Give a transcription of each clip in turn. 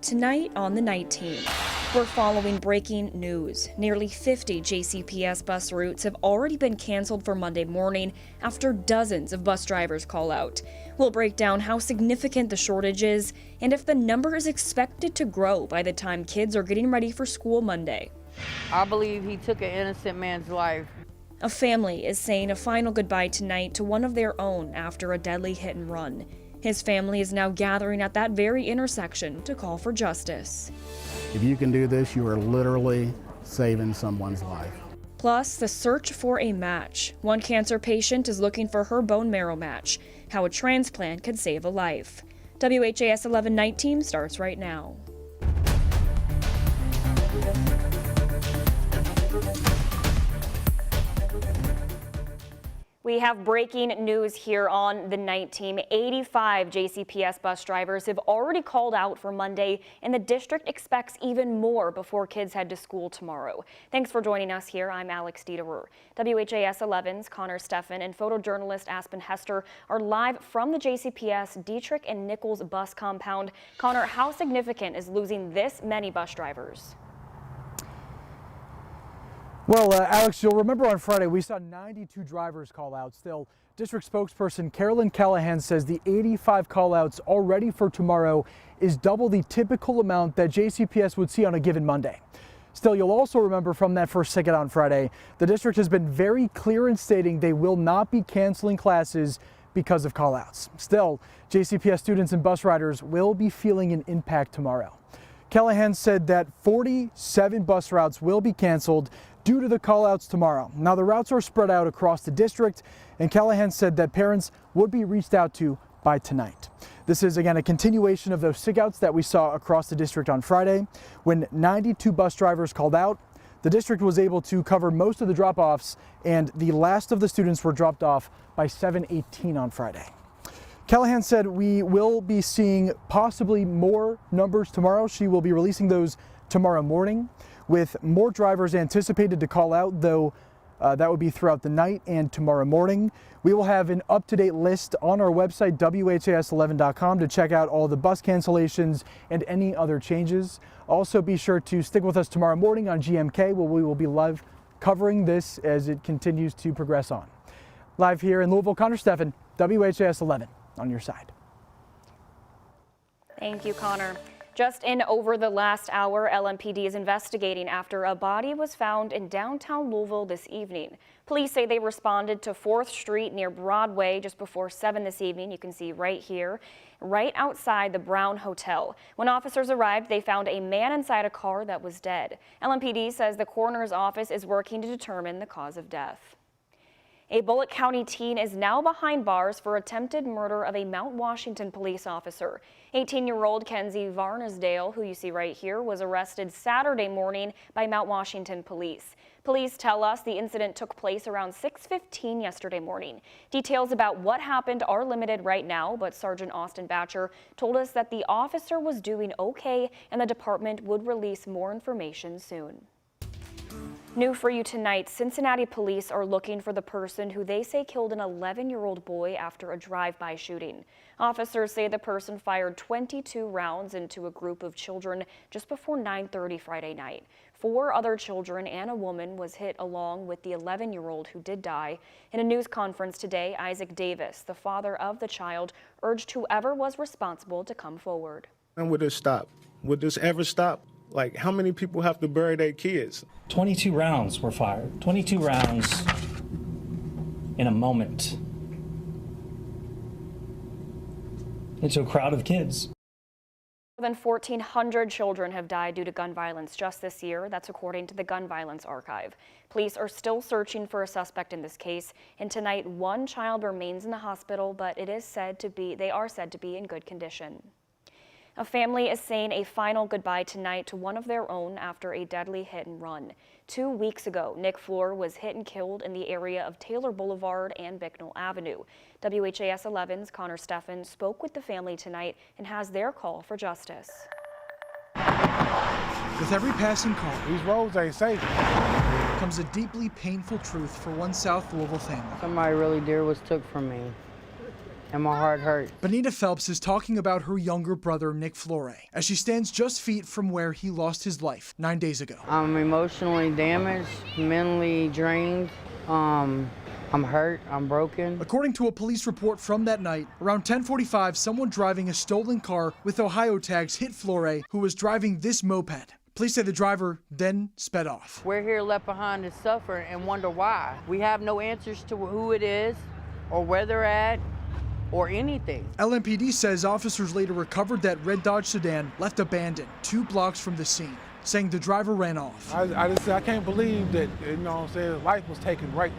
Tonight on the Night Team, we're following breaking news. Nearly 50 JCPS bus routes have already been canceled for Monday morning after dozens of bus drivers call out. We'll break down how significant the shortage is and if the number is expected to grow by the time kids are getting ready for school Monday. I believe he took an innocent man's life. A family is saying a final goodbye tonight to one of their own after a deadly hit and run. His family is now gathering at that very intersection to call for justice. If you can do this, you are literally saving someone's life. Plus, the search for a match. One cancer patient is looking for her bone marrow match. How a transplant could save a life. WHAS11 Night Team starts right now. We have breaking news here on the Night Team. 85 JCPS bus drivers have already called out for Monday, and the district expects even more before kids head to school tomorrow. Thanks for joining us here. I'm Alex Dieterer. WHAS 11's Connor Steffen and photojournalist Aspen Hester are live from the JCPS Dietrich and Nichols bus compound. Connor, how significant is losing this many bus drivers? Well, Alex, you'll remember on Friday we saw 92 drivers call out. Still, district spokesperson Carolyn Callahan says the 85 call outs already for tomorrow is double the typical amount that JCPS would see on a given Monday. Still, you'll also remember from that first ticket on Friday, the district has been very clear in stating they will not be canceling classes because of call outs. Still, JCPS students and bus riders will be feeling an impact tomorrow. Callahan said that 47 bus routes will be canceled due to the call-outs tomorrow. Now, the routes are spread out across the district, and Callahan said that parents would be reached out to by tonight. This is, again, a continuation of those sig-outs that we saw across the district on Friday. When 92 bus drivers called out, the district was able to cover most of the drop-offs, and the last of the students were dropped off by 7:18 on Friday. Callahan said we will be seeing possibly more numbers tomorrow. She will be releasing those tomorrow morning, with more drivers anticipated to call out, though that would be throughout the night and tomorrow morning. We will have an up-to-date list on our website, WHAS11.com, to check out all the bus cancellations and any other changes. Also, be sure to stick with us tomorrow morning on GMK, where we will be live covering this as it continues to progress on. Live here in Louisville, Connor Steffen, WHAS 11 on your side. Thank you, Connor. Just in over the last hour, LMPD is investigating after a body was found in downtown Louisville this evening. Police say they responded to 4th Street near Broadway just before 7 this evening. You can see right here, right outside the Brown Hotel. When officers arrived, they found a man inside a car that was dead. LMPD says the coroner's office is working to determine the cause of death. A Bullitt County teen is now behind bars for attempted murder of a Mount Washington police officer. 18-year-old Kenzie Varnesdale, who you see right here, was arrested Saturday morning by Mount Washington police. Police tell us the incident took place around 6:15 yesterday morning. Details about what happened are limited right now, but Sergeant Austin Batcher told us that the officer was doing okay and the department would release more information soon. New for you tonight, Cincinnati police are looking for the person who they say killed an 11-year-old boy after a drive-by shooting. Officers say the person fired 22 rounds into a group of children just before 9:30 Friday night. 4 other children and a woman was hit along with the 11-year-old who did die. In a news conference today, Isaac Davis, the father of the child, urged whoever was responsible to come forward. When would this stop? Would this ever stop? Like, how many people have to bury their kids? 22 rounds were fired. 22 rounds in a moment into a crowd of kids. More than 1,400 children have died due to gun violence just this year. That's according to the Gun Violence Archive. Police are still searching for a suspect in this case, and tonight 1 child remains in the hospital, but they are said to be in good condition. A family is saying a final goodbye tonight to one of their own after a deadly hit and run. 2 weeks ago, Nick Floor was hit and killed in the area of Taylor Boulevard and Bicknell Avenue. WHAS 11's Connor Steffen spoke with the family tonight and has their call for justice. With every passing call, These roads ain't safe. comes a deeply painful truth for one South Louisville family. Somebody really dear was took from me. and my heart hurts. Benita Phelps is talking about her younger brother, Nick Flore, as she stands just feet from where he lost his life 9 days ago. I'm emotionally damaged, mentally drained. I'm hurt, I'm broken. According to a police report from that night, around 10:45, someone driving a stolen car with Ohio tags hit Flore, who was driving this moped. Police say the driver then sped off. We're here left behind to suffer and wonder why. We have no answers to who it is or where they're at or anything. LMPD says officers later recovered that red Dodge sedan left abandoned 2 blocks from the scene, saying the driver ran off. I just said I can't believe that, you know what I'm saying, life was taken right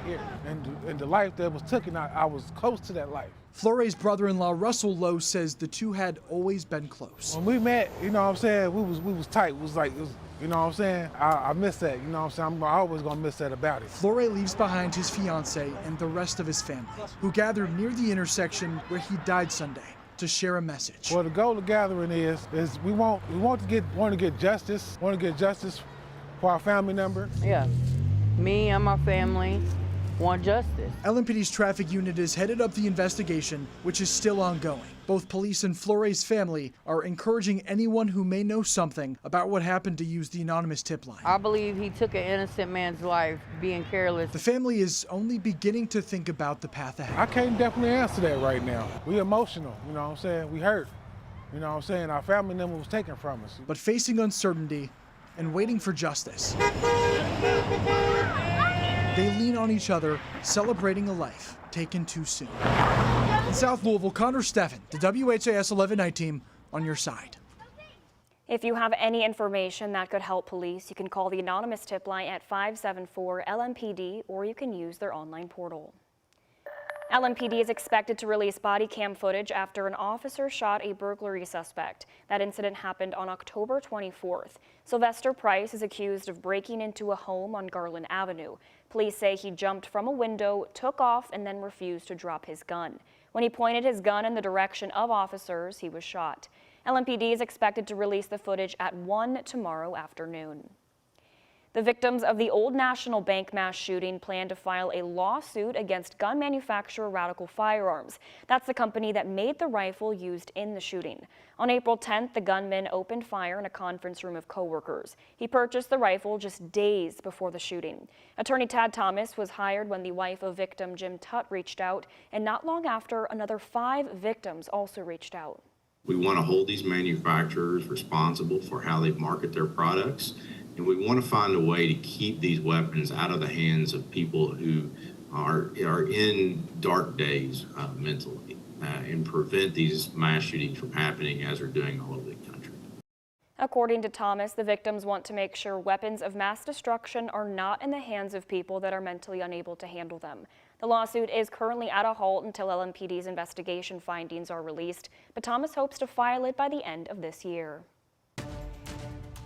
here. And the life that was taken, I was close to that life. Flore's brother-in-law Russell Lowe says the two had always been close. When we met, you know what I'm saying, we was tight. It was like, you know what I'm saying? I miss that, you know what I'm saying? I'm always gonna miss that about it. Flore leaves behind his fiancée and the rest of his family, who gathered near the intersection where he died Sunday to share a message. Well, the goal of the gathering is we want to get justice for our family member. Yeah, me and my family want justice. LMPD's traffic unit is headed up the investigation, which is still ongoing. Both police and Flore's family are encouraging anyone who may know something about what happened to use the anonymous tip line. I believe he took an innocent man's life being careless. The family is only beginning to think about the path ahead. I can't definitely answer that right now. We emotional, you know what I'm saying? We hurt, you know what I'm saying? Our family member was taken from us. But facing uncertainty and waiting for justice, they lean on each other, celebrating a life taken too soon. In South Louisville, Connor Steffen, the WHAS11 night team, on your side. If you have any information that could help police, you can call the anonymous tip line at 574-LMPD, or you can use their online portal. LMPD is expected to release body cam footage after an officer shot a burglary suspect. That incident happened on October 24th. Sylvester Price is accused of breaking into a home on Garland Avenue. Police say he jumped from a window, took off, and then refused to drop his gun. When he pointed his gun in the direction of officers, he was shot. LMPD is expected to release the footage at 1 tomorrow afternoon. The victims of the Old National Bank mass shooting plan to file a lawsuit against gun manufacturer Radical Firearms. That's the company that made the rifle used in the shooting. On April 10th, the gunman opened fire in a conference room of coworkers. He purchased the rifle just days before the shooting. Attorney Tad Thomas was hired when the wife of victim Jim Tutt reached out, and not long after, another 5 victims also reached out. We want to hold these manufacturers responsible for how they market their products. And we want to find a way to keep these weapons out of the hands of people who are in dark days mentally and prevent these mass shootings from happening as they're doing all over the country. According to Thomas, the victims want to make sure weapons of mass destruction are not in the hands of people that are mentally unable to handle them. The lawsuit is currently at a halt until LMPD's investigation findings are released, but Thomas hopes to file it by the end of this year.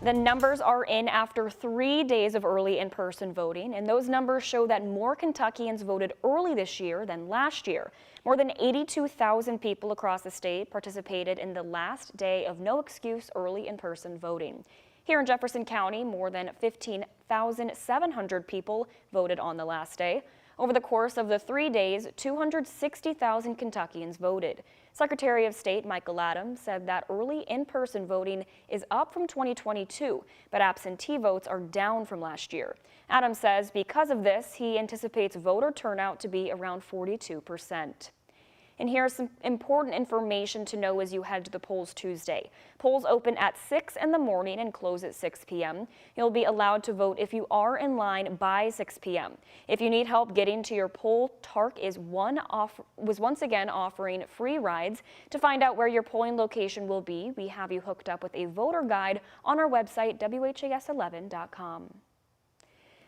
The numbers are in after 3 days of early in-person voting, and those numbers show that more Kentuckians voted early this year than last year. More than 82,000 people across the state participated in the last day of no-excuse early in-person voting. Here in Jefferson County, more than 15,700 people voted on the last day. Over the course of the 3 days, 260,000 Kentuckians voted. Secretary of State Michael Adams said that early in-person voting is up from 2022, but absentee votes are down from last year. Adams says because of this, he anticipates voter turnout to be around 42%. And here's some important information to know as you head to the polls Tuesday. Polls open at 6 in the morning and close at 6 p.m. You'll be allowed to vote if you are in line by 6 p.m. If you need help getting to your poll, TARC was once again offering free rides. To find out where your polling location will be, we have you hooked up with a voter guide on our website, WHAS11.com.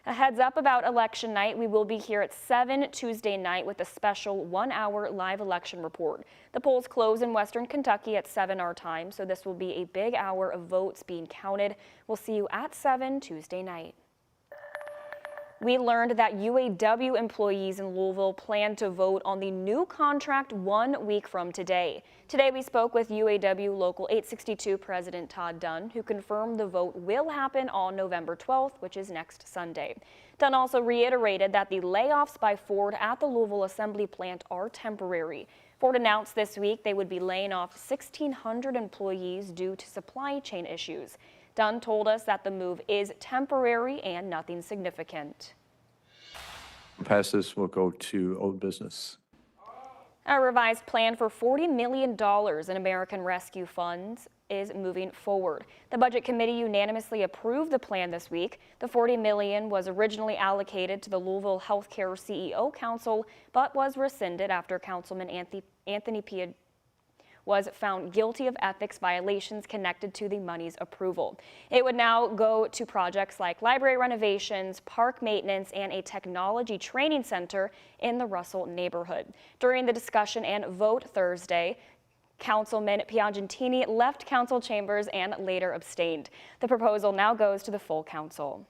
A heads up about election night, we will be here at 7 Tuesday night with a special 1-hour live election report. The polls close in Western Kentucky at 7 our time, so this will be a big hour of votes being counted. We'll see you at 7 Tuesday night. We learned that UAW employees in Louisville plan to vote on the new contract 1 week from today. Today we spoke with UAW Local 862 President Todd Dunn, who confirmed the vote will happen on November 12th, which is next Sunday. Dunn also reiterated that the layoffs by Ford at the Louisville assembly plant are temporary. Ford announced this week they would be laying off 1,600 employees due to supply chain issues. Dunn told us that the move is temporary and nothing significant. Past this, we'll go to old business. A revised plan for $40 million in American Rescue funds is moving forward. The Budget Committee unanimously approved the plan this week. The $40 million was originally allocated to the Louisville Healthcare CEO Council, but was rescinded after Councilman Anthony Pia was found guilty of ethics violations connected to the money's approval. It would now go to projects like library renovations, park maintenance, and a technology training center in the Russell neighborhood. During the discussion and vote Thursday, Councilman Piagentini left council chambers and later abstained. The proposal now goes to the full council.